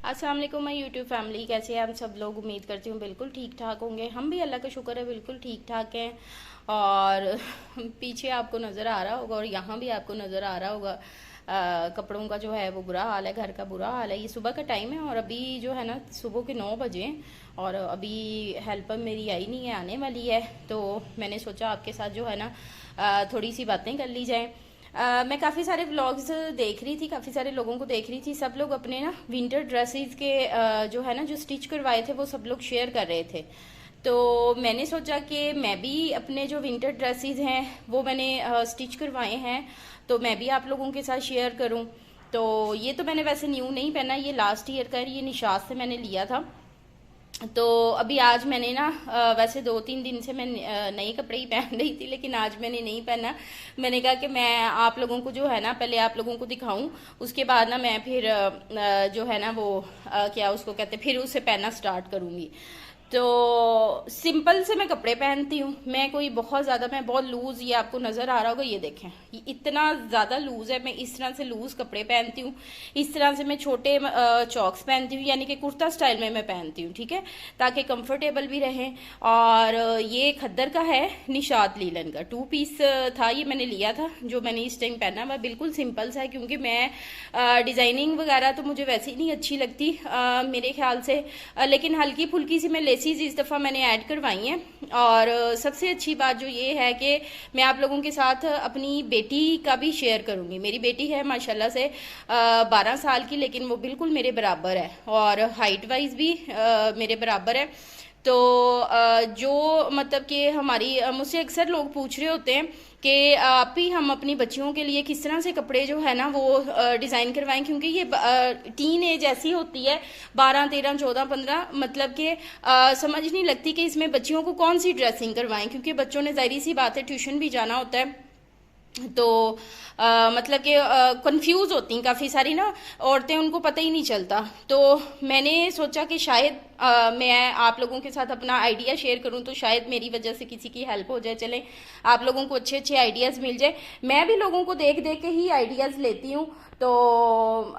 अस्सलाम वालेकुम my YouTube family, कैसे हैं आप सब लोग। उम्मीद करती हूँ बिल्कुल ठीक ठाक होंगे। हम भी अल्लाह का शुक्र है बिल्कुल ठीक ठाक हैं। और पीछे आपको नज़र आ रहा होगा और यहाँ भी आपको नज़र आ रहा होगा, कपड़ों का जो है वो बुरा हाल है, घर का बुरा हाल है। ये सुबह का टाइम है और अभी जो है ना सुबह के 9 बजे हैं और अभी हेल्पर मेरी आई नहीं है, आने वाली है। तो मैंने सोचा आपके साथ जो है ना थोड़ी सी बातें कर ली जाएँ। मैं काफ़ी सारे व्लॉग्स देख रही थी, काफ़ी सारे लोगों को देख रही थी। सब लोग अपने ना विंटर ड्रेसेस के जो है ना जो स्टिच करवाए थे वो सब लोग शेयर कर रहे थे। तो मैंने सोचा कि मैं भी अपने जो विंटर ड्रेसेस हैं वो मैंने स्टिच करवाए हैं तो मैं भी आप लोगों के साथ शेयर करूं। तो ये तो मैंने वैसे न्यू नहीं पहना, ये लास्ट ईयर का है, ये निशात से मैंने लिया था। तो अभी आज मैंने ना वैसे 2-3 दिन से मैं नए कपड़े ही पहन रही थी, लेकिन आज मैंने नहीं पहना। मैंने कहा कि मैं आप लोगों को जो है ना पहले आप लोगों को दिखाऊं, उसके बाद ना मैं फिर जो है ना वो क्या उसको कहते फिर उसे पहनना स्टार्ट करूंगी। तो सिंपल से मैं कपड़े पहनती हूँ, मैं कोई बहुत ज़्यादा, मैं बहुत लूज़, ये आपको नज़र आ रहा होगा, ये देखें ये इतना ज़्यादा लूज़ है। मैं इस तरह से लूज़ कपड़े पहनती हूँ, इस तरह से मैं छोटे चॉक्स पहनती हूँ, यानी कि कुर्ता स्टाइल में मैं पहनती हूँ, ठीक है, ताकि कंफर्टेबल भी रहें। और ये खद्दर का है, निशात लीलन का 2 पीस था, ये मैंने लिया था जो मैंने इस टाइम पहना हुआ। बिल्कुल सिंपल सा है क्योंकि मैं डिज़ाइनिंग वगैरह तो मुझे वैसे ही नहीं अच्छी लगती मेरे ख्याल से, लेकिन हल्की फुल्की सी मैं लेसीज इस दफ़ा मैंने ऐड करवाई हैं। और सबसे अच्छी बात जो ये है कि मैं आप लोगों के साथ अपनी बेटी का भी शेयर करूंगी। मेरी बेटी है माशाल्लाह से 12 साल की, लेकिन वो बिल्कुल मेरे बराबर है और हाइट वाइज भी मेरे बराबर है। तो जो मतलब कि हमारी मुझसे अक्सर लोग पूछ रहे होते हैं कि आप ही हम अपनी बच्चियों के लिए किस तरह से कपड़े जो है ना वो डिज़ाइन करवाएं, क्योंकि ये टीन एज ऐसी होती है 12, 13, 14, 15, मतलब कि समझ नहीं लगती कि इसमें बच्चियों को कौन सी ड्रेसिंग करवाएं, क्योंकि बच्चों ने जाहिर सी बात है ट्यूशन भी जाना होता है। तो मतलब कि कंफ्यूज होती हैं काफ़ी सारी ना औरतें, उनको पता ही नहीं चलता। तो मैंने सोचा कि शायद मैं आप लोगों के साथ अपना आइडिया शेयर करूं तो शायद मेरी वजह से किसी की हेल्प हो जाए, चले आप लोगों को अच्छे अच्छे आइडियाज़ मिल जाए। मैं भी लोगों को देख देख के ही आइडियाज़ लेती हूँ। तो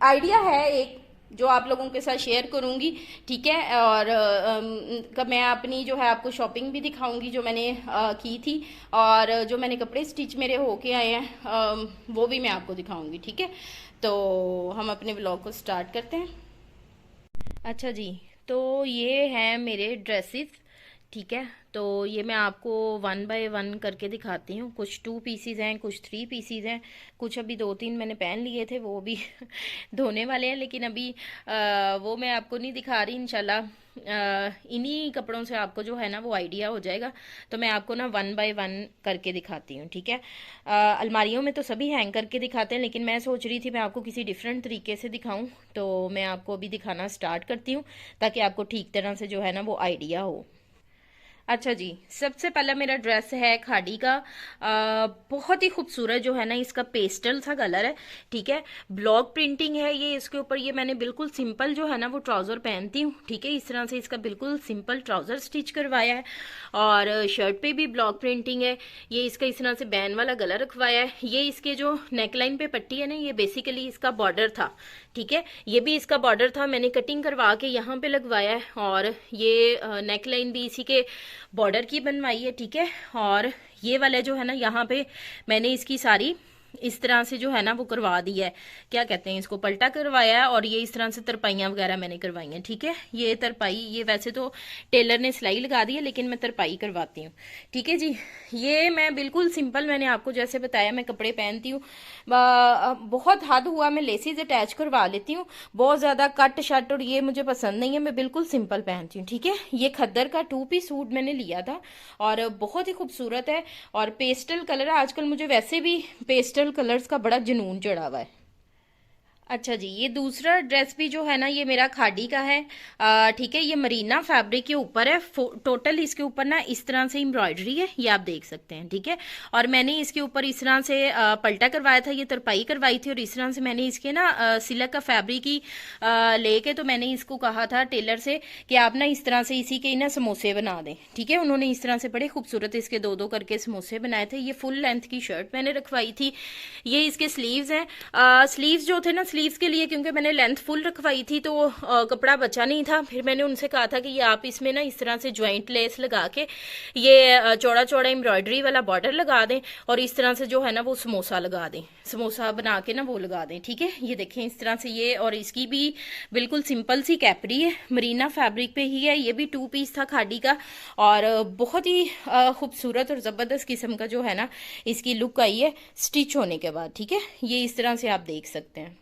आइडिया है एक जो आप लोगों के साथ शेयर करूंगी, ठीक है। और मैं अपनी जो है आपको शॉपिंग भी दिखाऊंगी जो मैंने की थी, और जो मैंने कपड़े स्टिच मेरे होके आए हैं वो भी मैं आपको दिखाऊंगी, ठीक है। तो हम अपने व्लॉग को स्टार्ट करते हैं। अच्छा जी, तो ये हैं मेरे ड्रेसेस, ठीक है। तो ये मैं आपको 1 बाय 1 करके दिखाती हूँ। कुछ 2 पीसीज हैं, कुछ 3 पीसीज हैं, कुछ अभी 2-3 मैंने पहन लिए थे, वो भी धोने वाले हैं, लेकिन अभी वो मैं आपको नहीं दिखा रही। इंशाल्लाह इन्हीं कपड़ों से आपको जो है ना वो आइडिया हो जाएगा। तो मैं आपको ना 1 बाय 1 करके दिखाती हूँ, ठीक है। अलमारियों में तो सभी हैंग करके दिखाते हैं, लेकिन मैं सोच रही थी मैं आपको किसी डिफरेंट तरीके से दिखाऊं। तो मैं आपको अभी दिखाना स्टार्ट करती हूँ ताकि आपको ठीक तरह से जो है ना वो आइडिया हो। अच्छा जी, सबसे पहला मेरा ड्रेस है खादी का। बहुत ही खूबसूरत जो है ना इसका पेस्टल सा कलर है, ठीक है। ब्लॉक प्रिंटिंग है ये इसके ऊपर। ये मैंने बिल्कुल सिंपल जो है ना वो ट्राउजर पहनती हूँ, ठीक है। इस तरह से इसका बिल्कुल सिंपल ट्राउजर स्टिच करवाया है और शर्ट पे भी ब्लॉक प्रिंटिंग है। ये इसका इस तरह से बैन वाला गला रखवाया है। ये इसके जो नेकलाइन पे पट्टी है ना, ये बेसिकली इसका बॉर्डर था, ठीक है। ये भी इसका बॉर्डर था, मैंने कटिंग करवा के यहाँ पे लगवाया है और ये नेकलाइन भी इसी के बॉर्डर की बनवाई है, ठीक है। और ये वाला जो है ना यहाँ पे मैंने इसकी सारी इस तरह से जो है ना वो करवा दी है, क्या कहते हैं इसको, पलटा करवाया है। और ये इस तरह से तरपाइयाँ वगैरह मैंने करवाई हैं, ठीक है। ये तरपाई, ये वैसे तो टेलर ने सिलाई लगा दी है, लेकिन मैं तरपाई करवाती हूँ, ठीक है जी। ये मैं बिल्कुल सिंपल, मैंने आपको जैसे बताया मैं कपड़े पहनती हूँ। बहुत हद हुआ मैं लेसीज अटैच करवा लेती हूँ, बहुत ज़्यादा कट शट और ये मुझे पसंद नहीं है, मैं बिल्कुल सिंपल पहनती हूँ, ठीक है। ये खद्दर का 2 पीस सूट मैंने लिया था और बहुत ही खूबसूरत है और पेस्टल कलर है। आजकल मुझे वैसे भी पेस्टल कलर्स का बड़ा जुनून चढ़ा हुआ है। अच्छा जी, ये दूसरा ड्रेस भी जो है ना ये मेरा खादी का है, ठीक है। ये मरीना फैब्रिक के ऊपर है। टोटल इसके ऊपर ना इस तरह से एम्ब्रॉयडरी है, ये आप देख सकते हैं, ठीक है। और मैंने इसके ऊपर इस तरह से पलटा करवाया था, ये तरपाई करवाई थी। और इस तरह से मैंने इसके ना सिल्क का फैब्रिक ही लेके तो मैंने इसको कहा था टेलर से कि आप ना इस तरह से इसी के ना समोसे बना दें, ठीक है। उन्होंने इस तरह से बड़े खूबसूरत इसके 2-2 करके समोसे बनाए थे। ये फुल लेंथ की शर्ट मैंने रखवाई थी। ये इसके स्लीव्स हैं। स्लीव्स जो थे ना, स्लीव्स के लिए क्योंकि मैंने लेंथ फुल रखवाई थी तो कपड़ा बचा नहीं था, फिर मैंने उनसे कहा था कि ये आप इसमें ना इस तरह से ज्वाइंट लेस लगा के ये चौड़ा चौड़ा एम्ब्रॉयडरी वाला बॉर्डर लगा दें और इस तरह से जो है ना वो समोसा लगा दें, समोसा बना के ना वो लगा दें। ठीक है, ये देखें इस तरह से ये, और इसकी भी बिल्कुल सिंपल सी कैपरी है, मरीना फैब्रिक पे ही है। ये भी 2 पीस था खादी का और बहुत ही खूबसूरत और ज़बरदस्त किस्म का जो है ना इसकी लुक आई है स्टिच होने के बाद। ठीक है, ये इस तरह से आप देख सकते हैं।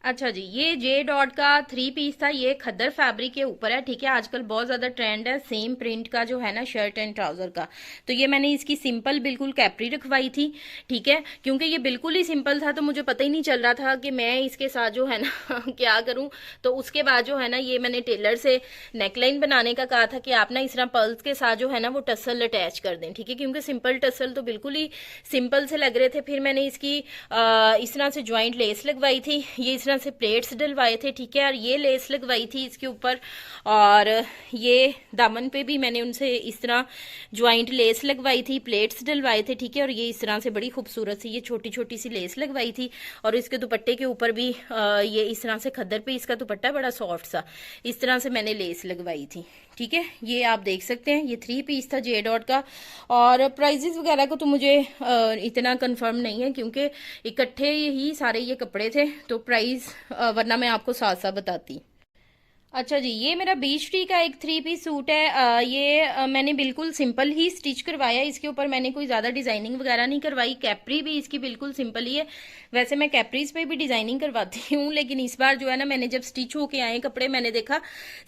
अच्छा जी, ये जे डॉट का 3 पीस था, ये खद्दर फैब्रिक के ऊपर है। ठीक है, आजकल बहुत ज्यादा ट्रेंड है सेम प्रिंट का जो है ना शर्ट एंड ट्राउजर का। तो ये मैंने इसकी सिंपल बिल्कुल कैपरी रखवाई थी। ठीक है, क्योंकि ये बिल्कुल ही सिंपल था तो मुझे पता ही नहीं चल रहा था कि मैं इसके साथ जो है ना क्या करूं। तो उसके बाद जो है ना ये मैंने टेलर से नेकलाइन बनाने का कहा था कि आप ना इस तरह पर्ल्स के साथ जो है ना वो टसल अटैच कर दें। ठीक है, क्योंकि सिंपल टसल तो बिल्कुल ही सिंपल से लग रहे थे। फिर मैंने इसकी इस तरह से ज्वाइंट लेस लगवाई थी, ये इस तरह से प्लेट्स डलवाए थे। ठीक है, और ये लेस लगवाई थी इसके ऊपर, और ये दामन पे भी मैंने उनसे इस तरह ज्वाइंट लेस लगवाई थी, प्लेट्स डलवाए थे। ठीक है, और ये इस तरह से बड़ी खूबसूरत सी ये छोटी छोटी सी लेस लगवाई थी, और इसके दुपट्टे के ऊपर भी ये इस तरह से खद्दर पे इसका दुपट्टा बड़ा सॉफ्ट सा इस तरह से मैंने लेस लगवाई थी। ठीक है, ये आप देख सकते हैं, ये 3 पीस था जे डॉट का। और प्राइजेस वगैरह को तो मुझे इतना कंफर्म नहीं है क्योंकि इकट्ठे ही सारे ये कपड़े थे, तो प्राइस वरना मैं आपको साथ साथ बताती। अच्छा जी, ये मेरा बीच ट्री का एक 3 पीस सूट है। ये मैंने बिल्कुल सिंपल ही स्टिच करवाया, इसके ऊपर मैंने कोई ज़्यादा डिज़ाइनिंग वगैरह नहीं करवाई। कैपरी भी इसकी बिल्कुल सिंपल ही है। वैसे मैं कैपरीज पे भी डिज़ाइनिंग करवाती हूँ, लेकिन इस बार जो है ना मैंने जब स्टिच होके आए कपड़े मैंने देखा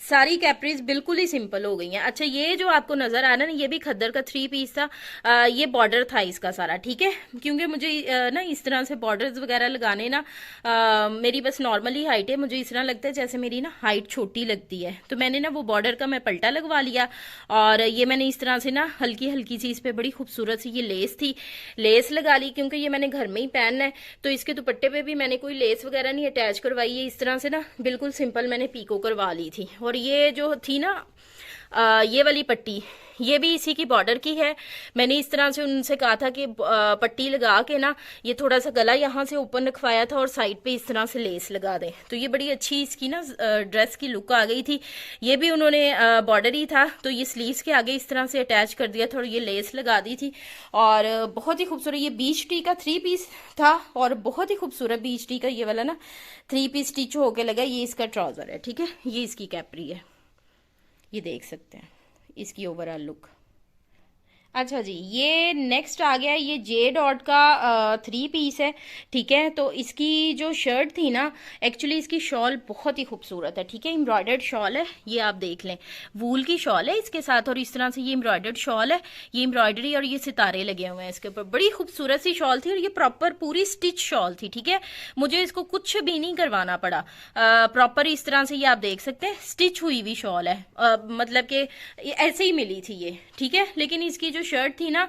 सारी कैपरीज बिल्कुल ही सिंपल हो गई हैं। अच्छा, ये जो आपको नज़र आ रहा है ना ये भी खद्दर का 3 पीस था। ये बॉर्डर था इसका सारा। ठीक है, क्योंकि मुझे ना इस तरह से बॉर्डर्स वगैरह लगाने ना मेरी बस नॉर्मली हाइट है, मुझे इस तरह लगता है जैसे मेरी ना हाइट छोटी लगती है, तो मैंने ना वो बॉर्डर का मैं पलटा लगवा लिया। और ये मैंने इस तरह से ना हल्की हल्की सी इस पे बड़ी खूबसूरत सी ये लेस थी, लेस लगा ली क्योंकि ये मैंने घर में ही पहनना है। तो इसके दुपट्टे पे भी मैंने कोई लेस वगैरह नहीं अटैच करवाई है, इस तरह से ना बिल्कुल सिंपल मैंने पीको करवा ली थी। और ये जो थी ना ये वाली पट्टी, ये भी इसी की बॉर्डर की है। मैंने इस तरह से उनसे कहा था कि पट्टी लगा के ना ये थोड़ा सा गला यहाँ से ओपन रखवाया था और साइड पे इस तरह से लेस लगा दें, तो ये बड़ी अच्छी इसकी ना ड्रेस की लुक आ गई थी। ये भी उन्होंने बॉर्डर ही था तो ये स्लीव्स के आगे इस तरह से अटैच कर दिया था और ये लेस लगा दी थी, और बहुत ही खूबसूरत ये बीच टी का 3 पीस था, और बहुत ही खूबसूरत बीच टी का ये वाला ना 3 पीस स्टिच होके लगा। ये इसका ट्राउजर है। ठीक है, ये इसकी कैपरी है, ये देख सकते हैं इसकी ओवरऑल लुक। अच्छा जी, ये नेक्स्ट आ गया, ये जे डॉट का 3 पीस है। ठीक है, तो इसकी जो शर्ट थी ना एक्चुअली इसकी शॉल बहुत ही खूबसूरत है। ठीक है, एम्ब्रॉयडर्ड शॉल है, ये आप देख लें, वूल की शॉल है इसके साथ, और इस तरह से ये एम्ब्रॉयडर्ड शॉल है, ये एम्ब्रॉयडरी और ये सितारे लगे हुए हैं इसके ऊपर, बड़ी खूबसूरत सी शॉल थी, और ये प्रॉपर पूरी स्टिच शॉल थी। ठीक है, मुझे इसको कुछ भी नहीं करवाना पड़ा, प्रॉपर इस तरह से ये आप देख सकते हैं स्टिच हुई हुई शॉल है, मतलब कि ऐसे ही मिली थी ये। ठीक है, लेकिन इसकी जो शर्ट थी ना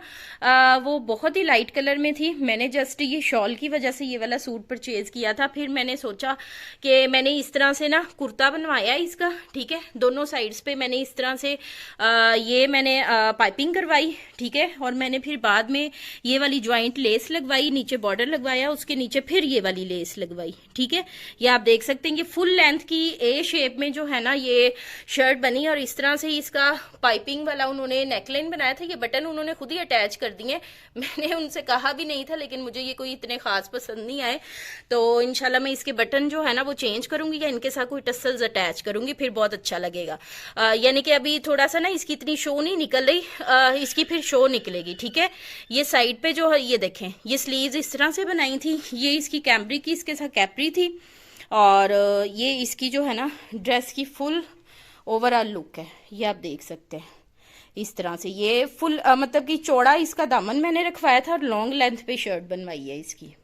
वो बहुत ही लाइट कलर में थी। मैंने जस्ट ये शॉल की वजह से ये वाला सूट परचेज किया था, फिर मैंने सोचा कि मैंने इस तरह से ना कुर्ता बनवाया इसका। ठीक है, दोनों साइड्स पे मैंने इस तरह से ये मैंने पाइपिंग करवाई। ठीक है, और मैंने फिर बाद में ये वाली ज्वाइंट लेस लगवाई, नीचे बॉर्डर लगवाया, उसके नीचे फिर ये वाली लेस लगवाई। ठीक है, ये आप देख सकते हैं, ये फुल लेंथ की ए शेप में जो है ना ये शर्ट बनी, और इस तरह से इसका पाइपिंग वाला उन्होंने नेकलाइन बनाया था, ये बटन उन्होंने खुद ही अटैच कर दिए। मैंने उनसे कहा भी नहीं था, लेकिन मुझे ये कोई इतने खास पसंद नहीं आए, तो इंशाल्लाह मैं इसके बटन जो है ना वो चेंज करूंगी या इनके साथ कोई टसल्स अटैच करूंगी, फिर बहुत अच्छा लगेगा। यानी कि अभी थोड़ा सा ना इसकी इतनी शो नहीं निकल रही, इसकी फिर शो निकलेगी। ठीक है, ये साइड पे जो है ये देखें, ये स्लीव्स इस तरह से बनाई थी, ये इसकी कैमरी की इसके साथ कैपरी थी, और ये इसकी जो है ना ड्रेस की फुल ओवरऑल लुक है, ये आप देख सकते हैं इस तरह से। ये फुल मतलब कि चौड़ा इसका दामन मैंने रखवाया था और लॉन्ग लेंथ पे शर्ट बनवाई है इसकी।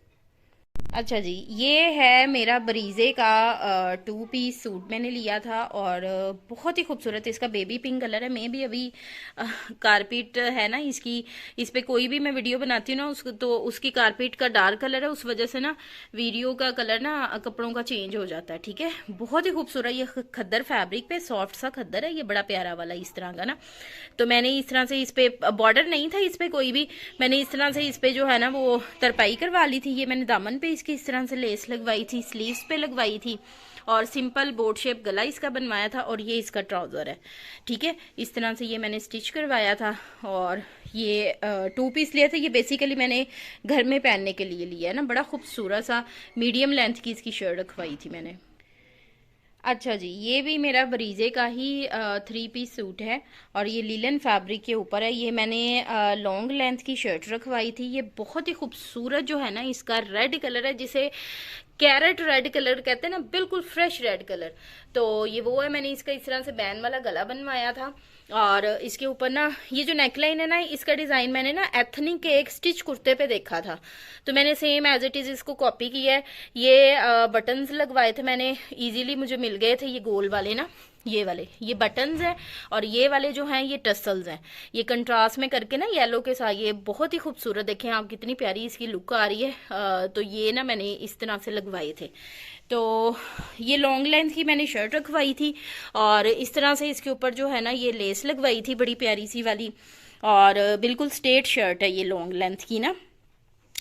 अच्छा जी, ये है मेरा बरीजे का 2 पीस सूट मैंने लिया था, और बहुत ही खूबसूरत इसका बेबी पिंक कलर है। मैं भी अभी कारपेट है ना इसकी, इस पे कोई भी मैं वीडियो बनाती हूँ ना उसको, तो उसकी कारपेट का डार्क कलर है, उस वजह से ना वीडियो का कलर ना कपड़ों का चेंज हो जाता है। ठीक है, बहुत ही खूबसूरत ये खद्दर फैब्रिक पे सॉफ्ट सा खद्दर है, ये बड़ा प्यारा वाला इस तरह का ना। तो मैंने इस तरह से इस पे बॉर्डर नहीं था इस पे कोई भी, मैंने इस तरह से इस पे जो है ना वो तरपाई करवा ली थी। ये मैंने दामन पे इसकी इस तरह से लेस लगवाई थी, स्लीव्स पे लगवाई थी और सिंपल बोट शेप गला इसका बनवाया था और ये इसका ट्राउज़र है। ठीक है, इस तरह से ये मैंने स्टिच करवाया था और ये 2 पीस लिए थे। ये बेसिकली मैंने घर में पहनने के लिए लिया है ना, बड़ा खूबसूरत सा मीडियम लेंथ की इसकी शर्ट रखवाई थी मैंने। अच्छा जी, ये भी मेरा बरीजे का ही 3 पीस सूट है और ये लिलन फैब्रिक के ऊपर है। ये मैंने लॉन्ग लेंथ की शर्ट रखवाई थी। ये बहुत ही खूबसूरत जो है ना इसका रेड कलर है, जिसे कैरेट रेड कलर कहते हैं ना, बिल्कुल फ्रेश रेड कलर। तो ये वो है, मैंने इसका इस तरह से बैन वाला गला बनवाया था और इसके ऊपर ना ये जो नेकलाइन है ना, इसका डिज़ाइन मैंने ना एथनिक के एक स्टिच कुर्ते पे देखा था, तो मैंने सेम एज इट इज़ इसको कॉपी किया है। ये बटन्स लगवाए थे मैंने, इजीली मुझे मिल गए थे ये गोल वाले ना, ये वाले ये बटन्स हैं और ये वाले जो हैं ये टसल्स हैं। ये कंट्रास्ट में करके ना येलो के साथ, ये बहुत ही खूबसूरत, देखें आप कितनी प्यारी इसकी लुक आ रही है। तो ये ना मैंने इस तरह से लगवाए थे। तो ये लॉन्ग लेंथ की मैंने शर्ट रखवाई थी और इस तरह से इसके ऊपर जो है ना ये लेस लगवाई थी बड़ी प्यारी सी वाली और बिल्कुल स्ट्रेट शर्ट है ये लॉन्ग लेंथ की ना।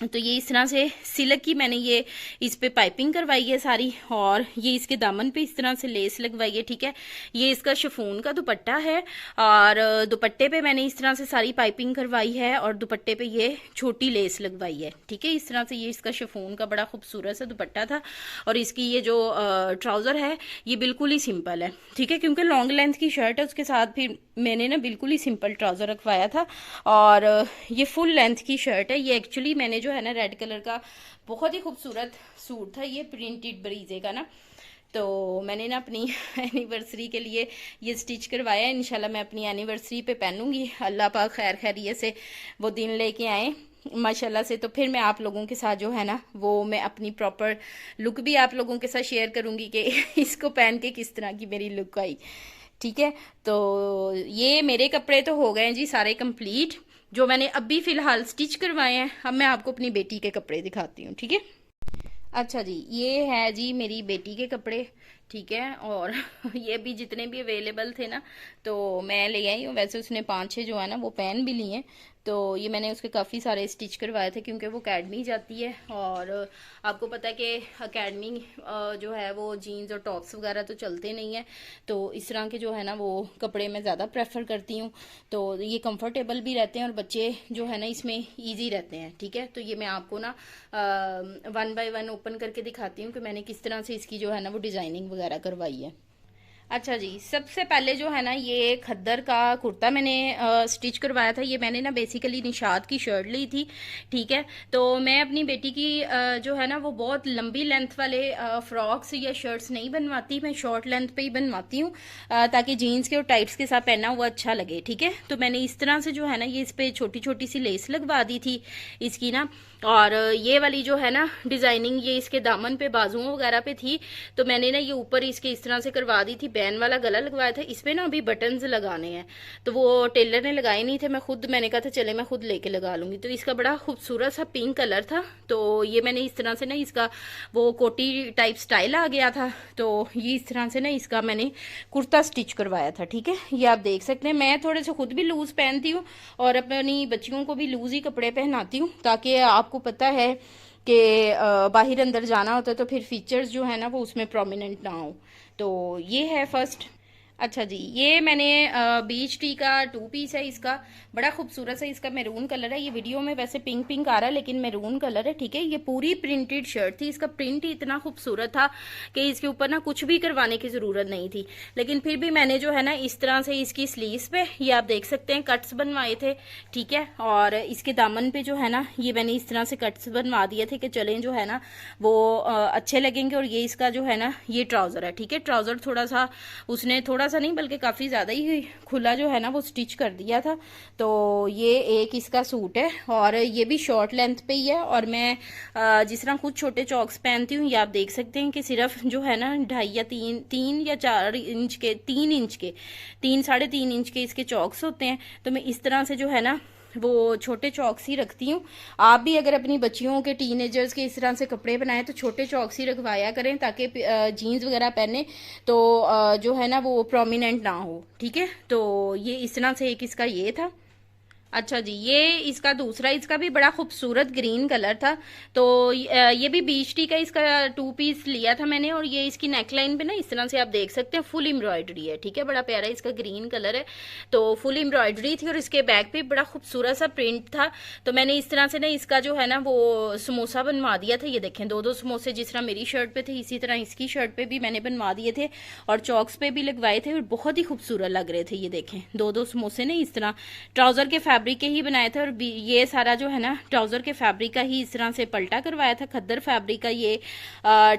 तो ये इस तरह से सिल्क की मैंने ये इस पे पाइपिंग करवाई है सारी और ये इसके दामन पे इस तरह से लेस लगवाई है। ठीक है, ये इसका शिफॉन का दुपट्टा है और दुपट्टे पे मैंने इस तरह से सारी पाइपिंग करवाई है और दुपट्टे पे ये छोटी लेस लगवाई है। ठीक है, इस तरह से ये इसका शिफॉन का बड़ा खूबसूरत सा दुपट्टा था और इसकी ये जो ट्राउज़र है ये बिल्कुल ही सिंपल है। ठीक है, क्योंकि लॉन्ग लेंथ की शर्ट है उसके साथ फिर मैंने ना बिल्कुल ही सिंपल ट्राउज़र रखवाया था और ये फुल लेंथ की शर्ट है। ये एक्चुअली मैंने जो है ना रेड कलर का बहुत ही खूबसूरत सूट था ये प्रिंटेड बरीजे का ना, तो मैंने ना अपनी एनिवर्सरी के लिए ये स्टिच करवाया है। इंशाल्लाह मैं अपनी एनिवर्सरी पे पहनूंगी, अल्लाह पाक खैर खैरियत से वो दिन लेके आए माशाल्लाह से। तो फिर मैं आप लोगों के साथ जो है ना वो मैं अपनी प्रॉपर लुक भी आप लोगों के साथ शेयर करूंगी कि इसको पहन के किस तरह की मेरी लुक आई। ठीक है, तो ये मेरे कपड़े तो हो गए हैं जी सारे कंप्लीट, जो मैंने अभी फ़िलहाल स्टिच करवाए हैं। अब मैं आपको अपनी बेटी के कपड़े दिखाती हूँ। ठीक है, अच्छा जी, ये है जी मेरी बेटी के कपड़े। ठीक है, और ये भी जितने भी अवेलेबल थे ना तो मैं ले आई हूँ। वैसे उसने 5-6 जो है ना वो पहन भी लिए हैं, तो ये मैंने उसके काफ़ी सारे स्टिच करवाए थे क्योंकि वो अकेडमी जाती है और आपको पता है कि अकेडमी जो है वो जीन्स और टॉप्स वगैरह तो चलते नहीं है, तो इस तरह के जो है ना वो कपड़े मैं ज़्यादा प्रेफर करती हूँ। तो ये कंफर्टेबल भी रहते हैं और बच्चे जो है ना इसमें ईजी रहते हैं। ठीक है, तो ये मैं आपको ना 1 बाय 1 ओपन करके दिखाती हूँ कि मैंने किस तरह से इसकी जो है ना वो डिज़ाइनिंग वगैरह करवाई है। अच्छा जी, सबसे पहले जो है ना ये खद्दर का कुर्ता मैंने स्टिच करवाया था। ये मैंने ना बेसिकली निशात की शर्ट ली थी। ठीक है, तो मैं अपनी बेटी की जो है ना वो बहुत लंबी लेंथ वाले फ्रॉक्स या शर्ट्स नहीं बनवाती, मैं शॉर्ट लेंथ पे ही बनवाती हूँ ताकि जीन्स के और टाइट्स के साथ पहनना वो अच्छा लगे। ठीक है, तो मैंने इस तरह से जो है ना ये इस पर छोटी छोटी सी लेस लगवा दी थी इसकी ना, और ये वाली जो है ना डिज़ाइनिंग ये इसके दामन पे बाजुओं वगैरह पे थी, तो मैंने ना ये ऊपर इसके इस तरह से करवा दी थी। बैन वाला गला लगवाया था, इसमें ना अभी बटन्स लगाने हैं तो वो टेलर ने लगाए नहीं थे, मैंने कहा था चले मैं खुद लेके लगा लूंगी। तो इसका बड़ा खूबसूरत सा पिंक कलर था, तो ये मैंने इस तरह से ना इसका वो कोटी टाइप स्टाइल आ गया था, तो ये इस तरह से ना इसका मैंने कुर्ता स्टिच करवाया था। ठीक है, ये आप देख सकते हैं। मैं थोड़े से खुद भी लूज पहनती हूँ और अपनी बच्चियों को भी लूज ही कपड़े पहनाती हूँ, ताकि आपको पता है कि बाहर अंदर जाना होता है तो फिर फीचर्स जो है ना वो उसमें प्रोमिनेंट ना हो। तो ये है फर्स्ट। अच्छा जी, ये मैंने बीच टी का 2 पीस है, इसका बड़ा खूबसूरत सा इसका मैरून कलर है। ये वीडियो में वैसे पिंक पिंक आ रहा है लेकिन मैरून कलर है। ठीक है, ये पूरी प्रिंटेड शर्ट थी, इसका प्रिंट ही इतना खूबसूरत था कि इसके ऊपर ना कुछ भी करवाने की ज़रूरत नहीं थी, लेकिन फिर भी मैंने जो है ना इस तरह से इसकी स्लीव्स पे ये आप देख सकते हैं कट्स बनवाए थे। ठीक है, और इसके दामन पे जो है ना ये मैंने इस तरह से कट्स बनवा दिए थे कि चलें जो है ना वो अच्छे लगेंगे। और ये इसका जो है ना ये ट्राउज़र है। ठीक है, ट्राउज़र थोड़ा सा उसने थोड़ा सा नहीं बल्कि काफ़ी ज़्यादा ही खुला जो है ना वो स्टिच कर दिया था। तो ये एक इसका सूट है और ये भी शॉर्ट लेंथ पे ही है, और मैं जिस तरह खुद छोटे चॉक्स पहनती हूँ ये आप देख सकते हैं कि सिर्फ जो है ना 2.5 या 3 या 4 इंच के 3 इंच के 3-3.5 इंच के इसके चॉक्स होते हैं। तो मैं इस तरह से जो है ना वो छोटे चॉक्स ही रखती हूँ। आप भी अगर अपनी बच्चियों के टीनेजर्स के इस तरह से कपड़े बनाएं तो छोटे चॉक्स ही रखवाया करें ताकि जीन्स वगैरह पहने तो जो है ना वो प्रोमिनेंट ना हो। ठीक है, तो ये इस तरह से एक इसका ये था। अच्छा जी, ये इसका दूसरा, इसका भी बड़ा खूबसूरत ग्रीन कलर था। तो ये भी बीच टी का इसका 2 पीस लिया था मैंने, और ये इसकी नेकलाइन पे ना इस तरह से आप देख सकते हैं फुल एम्ब्रॉयडरी है, ठीक है, बड़ा प्यारा इसका ग्रीन कलर है। तो फुल एम्ब्रॉयडरी थी और इसके बैक पे बड़ा खूबसूरत सा प्रिंट था। तो मैंने इस तरह से ना इसका जो है ना वो समोसा बनवा दिया था। ये देखें, 2-2 समोसे जिस तरह मेरी शर्ट पे थे इसी तरह इसकी शर्ट पे भी मैंने बनवा दिए थे, और चॉक्स पे भी लगवाए थे, और बहुत ही खूबसूरत लग रहे थे। ये देखें, 2-2 समोसे ने इस तरह ट्राउजर के फैब्रिक के ही बनाया था, और ये सारा जो है ना ट्राउजर के फैब्रिक का ही इस तरह से पलटा करवाया था। खद्दर फैब्रिक का ये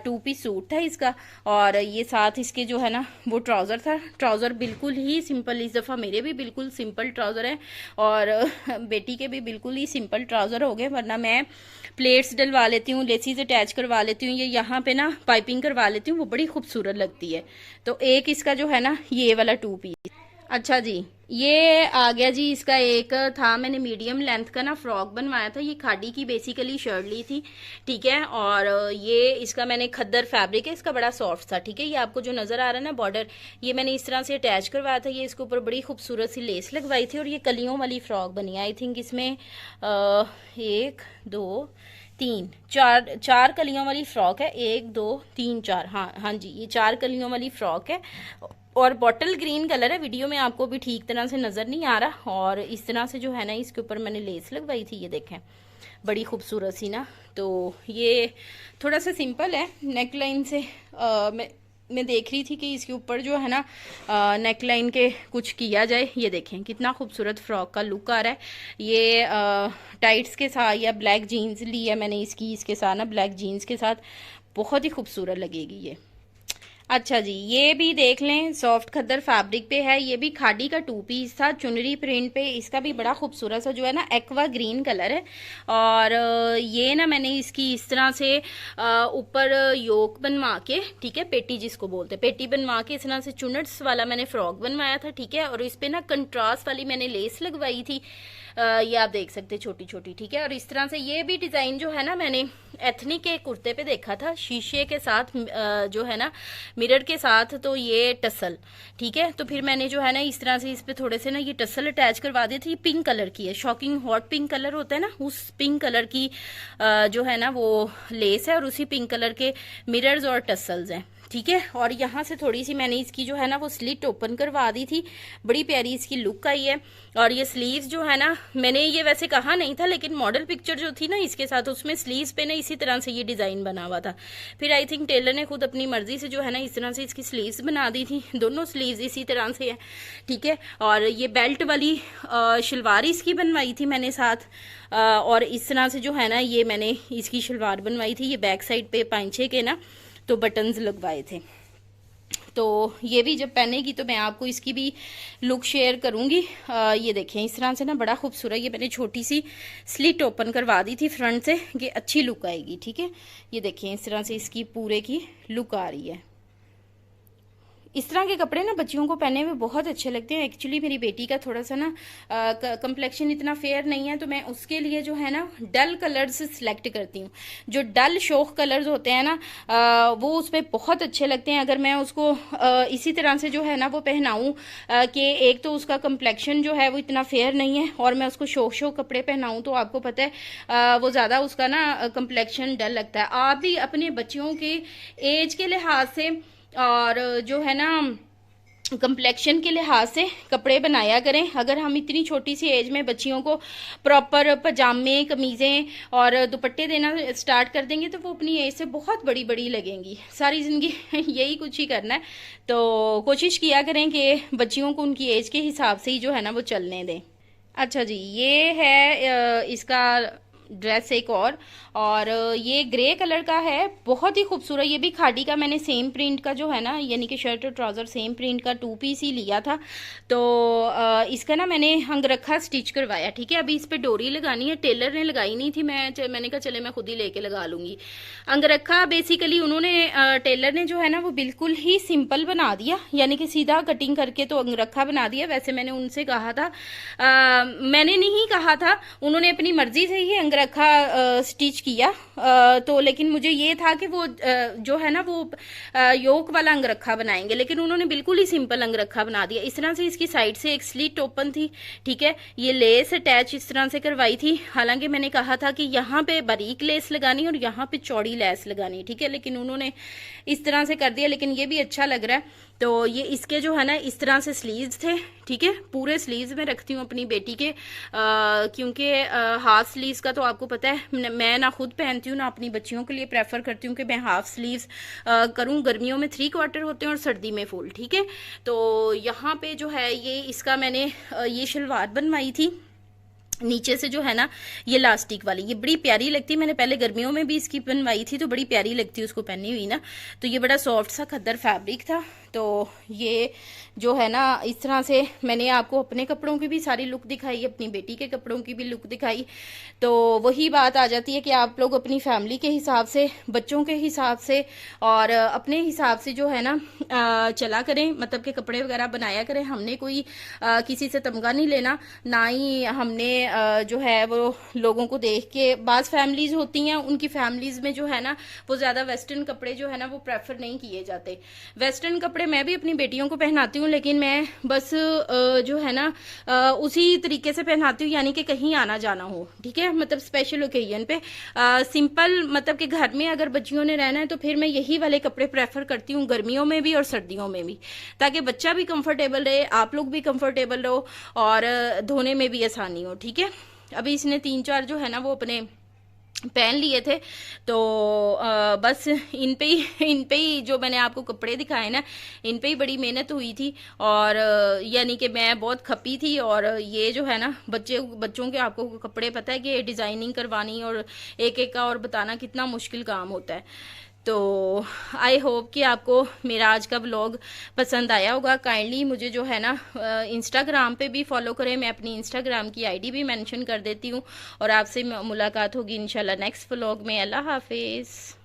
2 पीस सूट था इसका, और ये साथ इसके जो है ना वो ट्राउजर था। ट्राउजर बिल्कुल ही सिंपल, इस दफा मेरे भी बिल्कुल सिंपल ट्राउजर है, और बेटी के भी बिल्कुल ही सिंपल ट्राउजर हो गए, वरना मैं प्लेट्स डलवा लेती हूँ, लेसीज अटैच करवा लेती हूँ, ये यहाँ पे ना पाइपिंग करवा लेती हूँ, वो बड़ी खूबसूरत लगती है। तो एक इसका जो है ना ये वाला 2 पीस। अच्छा जी, ये आ गया जी इसका एक था, मैंने मीडियम लेंथ का ना फ्रॉक बनवाया था। ये खादी की बेसिकली शर्ट ली थी, ठीक है, और ये इसका मैंने खद्दर फैब्रिक है, इसका बड़ा सॉफ्ट था, ठीक है। ये आपको जो नजर आ रहा है ना बॉर्डर, ये मैंने इस तरह से अटैच करवाया था। ये इसके ऊपर बड़ी खूबसूरत सी लेस लगवाई थी, और ये कलियों वाली फ्रॉक बनी। आई थिंक इसमें 1 2 3 4 कलियों वाली फ्रॉक है। 1 2 3 4, हाँ हाँ जी, ये 4 कलियों वाली फ्रॉक है, और बॉटल ग्रीन कलर है। वीडियो में आपको भी ठीक तरह से नजर नहीं आ रहा। और इस तरह से जो है ना इसके ऊपर मैंने लेस लगवाई थी, ये देखें, बड़ी खूबसूरत सी ना। तो ये थोड़ा सा सिंपल है नेकलाइन से। मैं देख रही थी कि इसके ऊपर जो है ना नेकलाइन के कुछ किया जाए। ये देखें कितना खूबसूरत फ्रॉक का लुक आ रहा है। ये टाइट्स के साथ या ब्लैक जीन्स ली है मैंने इसकी, इसके साथ ना ब्लैक जीन्स के साथ बहुत ही खूबसूरत लगेगी ये। अच्छा जी, ये भी देख लें, सॉफ्ट खद्दर फैब्रिक पे है। ये भी खादी का 2 पीस था, चुनरी प्रिंट पे। इसका भी बड़ा खूबसूरत सा जो है ना एक्वा ग्रीन कलर है, और ये ना मैंने इसकी इस तरह से ऊपर योक बनवा के, ठीक है, पेटी जिसको बोलते हैं, पेटी बनवा के इस तरह से चुनट्स वाला मैंने फ्रॉक बनवाया था, ठीक है। और इस पे ना कंट्रास्ट वाली मैंने लेस लगवाई थी, ये आप देख सकते हैं छोटी छोटी, ठीक है। और इस तरह से ये भी डिजाइन जो है ना मैंने एथनिक के कुर्ते पे देखा था, शीशे के साथ जो है ना मिरर के साथ, तो ये टसल, ठीक है। तो फिर मैंने जो है ना इस तरह से इस पे थोड़े से ना ये टसल अटैच करवा दिए थे। ये पिंक कलर की है, शॉकिंग हॉट पिंक कलर होता है ना, उस पिंक कलर की जो है ना वो लेस है, और उसी पिंक कलर के मिरर्स और टसल्स हैं, ठीक है। और यहाँ से थोड़ी सी मैंने इसकी जो है ना वो स्लिट ओपन करवा दी थी, बड़ी प्यारी इसकी लुक आई है। और ये स्लीव्स जो है ना, मैंने ये वैसे कहा नहीं था, लेकिन मॉडल पिक्चर जो थी ना इसके साथ, उसमें स्लीव्स पे ना इसी तरह से ये डिजाइन बना हुआ था। फिर आई थिंक टेलर ने खुद अपनी मर्जी से जो है ना इस तरह से इसकी स्लीव्स बना दी थी। दोनों स्लीव्स इसी तरह से है, ठीक है। और ये बेल्ट वाली शलवार इसकी बनवाई थी मैंने साथ, और इस तरह से जो है ना ये मैंने इसकी शलवार बनवाई थी। ये बैक साइड पे पांचे के ना तो बटन्स लगवाए थे। तो ये भी जब पहनेगी तो मैं आपको इसकी भी लुक शेयर करूंगी। ये देखें इस तरह से ना बड़ा खूबसूरत, ये मैंने छोटी सी स्लिट ओपन करवा दी थी फ्रंट से कि अच्छी लुक आएगी, ठीक है। ये देखें इस तरह से इसकी पूरे की लुक आ रही है। इस तरह के कपड़े ना बच्चियों को पहने में बहुत अच्छे लगते हैं। एक्चुअली मेरी बेटी का थोड़ा सा ना कंप्लेक्शन इतना फेयर नहीं है, तो मैं उसके लिए जो है ना डल कलर्स सिलेक्ट करती हूँ। जो डल शोख कलर्स होते हैं ना वो उस पर बहुत अच्छे लगते हैं। अगर मैं उसको इसी तरह से जो है ना वो पहनाऊँ कि एक तो उसका कंप्लेक्शन जो है वो इतना फेयर नहीं है, और मैं उसको शोख शोख कपड़े पहनाऊँ तो आपको पता है वो ज़्यादा उसका ना कंप्लेक्शन डल लगता है। आप भी अपने बच्चियों के एज के लिहाज से और जो है ना कंप्लेक्शन के लिहाज से कपड़े बनाया करें। अगर हम इतनी छोटी सी एज में बच्चियों को प्रॉपर पजामे, कमीज़ें और दुपट्टे देना स्टार्ट कर देंगे तो वो अपनी एज से बहुत बड़ी बड़ी लगेंगी। सारी ज़िंदगी यही कुछ ही करना है। तो कोशिश किया करें कि बच्चियों को उनकी एज के हिसाब से ही जो है ना वो चलने दें। अच्छा जी, ये है इसका ड्रेस एक और ये ग्रे कलर का है, बहुत ही खूबसूरत। ये भी खादी का मैंने सेम प्रिंट का जो है ना, यानी कि शर्ट और ट्राउजर सेम प्रिंट का 2 पीस ही लिया था। तो इसका ना मैंने अंगरखा स्टिच करवाया, ठीक है। अभी इस पे डोरी लगानी है, टेलर ने लगाई नहीं थी, मैंने कहा चले मैं खुद ही लेके लगा लूंगी। अंगरखा बेसिकली उन्होंने टेलर ने जो है ना वो बिल्कुल ही सिंपल बना दिया, यानी कि सीधा कटिंग करके तो अंगरखा बना दिया। वैसे मैंने उनसे कहा था, मैंने नहीं कहा था, उन्होंने अपनी मर्जी से ही अंगरखा रखा स्टिच किया। तो लेकिन मुझे ये था कि वो जो है ना वो योक वाला अंगरखा बनाएंगे, लेकिन उन्होंने बिल्कुल ही सिंपल अंगरखा बना दिया। इस तरह से इसकी साइड से एक स्लिट ओपन थी, ठीक है, ये लेस अटैच इस तरह से करवाई थी। हालांकि मैंने कहा था कि यहाँ पे बारीक लेस लगानी और यहाँ पे चौड़ी लेस लगानी, ठीक है, लेकिन उन्होंने इस तरह से कर दिया, लेकिन ये भी अच्छा लग रहा है। तो ये इसके जो है ना इस तरह से स्लीव्स थे, ठीक है, पूरे स्लीव्स में रखती हूँ अपनी बेटी के, क्योंकि हाफ स्लीव्स का तो आपको पता है मैं ना खुद पहनती हूँ ना अपनी बच्चियों के लिए प्रेफर करती हूँ कि मैं हाफ स्लीव्स करूँ। गर्मियों में 3/4 होते हैं और सर्दी में फुल, ठीक है। तो यहाँ पे जो है ये इसका मैंने ये शलवार बनवाई थी, नीचे से जो है ना ये लास्टिक वाली, ये बड़ी प्यारी लगती है। मैंने पहले गर्मियों में भी इसकी बनवाई थी तो बड़ी प्यारी लगती है उसको पहनी हुई ना। तो ये बड़ा सॉफ्ट सा खद्दर फैब्रिक था। तो ये जो है ना इस तरह से मैंने आपको अपने कपड़ों की भी सारी लुक दिखाई, अपनी बेटी के कपड़ों की भी लुक दिखाई। तो वही बात आ जाती है कि आप लोग अपनी फैमिली के हिसाब से, बच्चों के हिसाब से और अपने हिसाब से जो है ना चला करें, मतलब कि कपड़े वगैरह बनाया करें। हमने कोई किसी से तमगा नहीं लेना, ना ही हमने जो है वो लोगों को देख के, बाज फैमिलीज होती हैं उनकी फैमिलीज में जो है ना वो ज्यादा वेस्टर्न कपड़े जो है ना वो प्रेफर नहीं किए जाते। वेस्टर्न कपड़े मैं भी अपनी बेटियों को पहनाती हूँ, लेकिन मैं बस जो है ना उसी तरीके से पहनाती हूँ, यानी कि कहीं आना जाना हो, ठीक है, मतलब स्पेशल ओकेजन पे। सिंपल मतलब कि घर में अगर बच्चियों ने रहना है तो फिर मैं यही वाले कपड़े प्रेफर करती हूँ, गर्मियों में भी और सर्दियों में भी, ताकि बच्चा भी कंफर्टेबल रहे, आप लोग भी कंफर्टेबल रहो और धोने में भी आसानी हो, ठीक है। अभी इसने 3-4 जो है ना वो अपने पहन लिए थे। तो बस इन पे ही जो मैंने आपको कपड़े दिखाए ना, इन पे ही बड़ी मेहनत हुई थी। और यानी कि मैं बहुत खपी थी। और ये जो है ना बच्चों के आपको कपड़े, पता है कि डिजाइनिंग करवानी और एक एक का और बताना कितना मुश्किल काम होता है। तो आई होप कि आपको मेरा आज का व्लॉग पसंद आया होगा। काइंडली मुझे जो है ना इंस्टाग्राम पे भी फॉलो करें, मैं अपनी इंस्टाग्राम की आईडी भी मेंशन कर देती हूँ। और आपसे मुलाकात होगी इंशाल्लाह नेक्स्ट व्लॉग में। अल्लाह हाफिज़।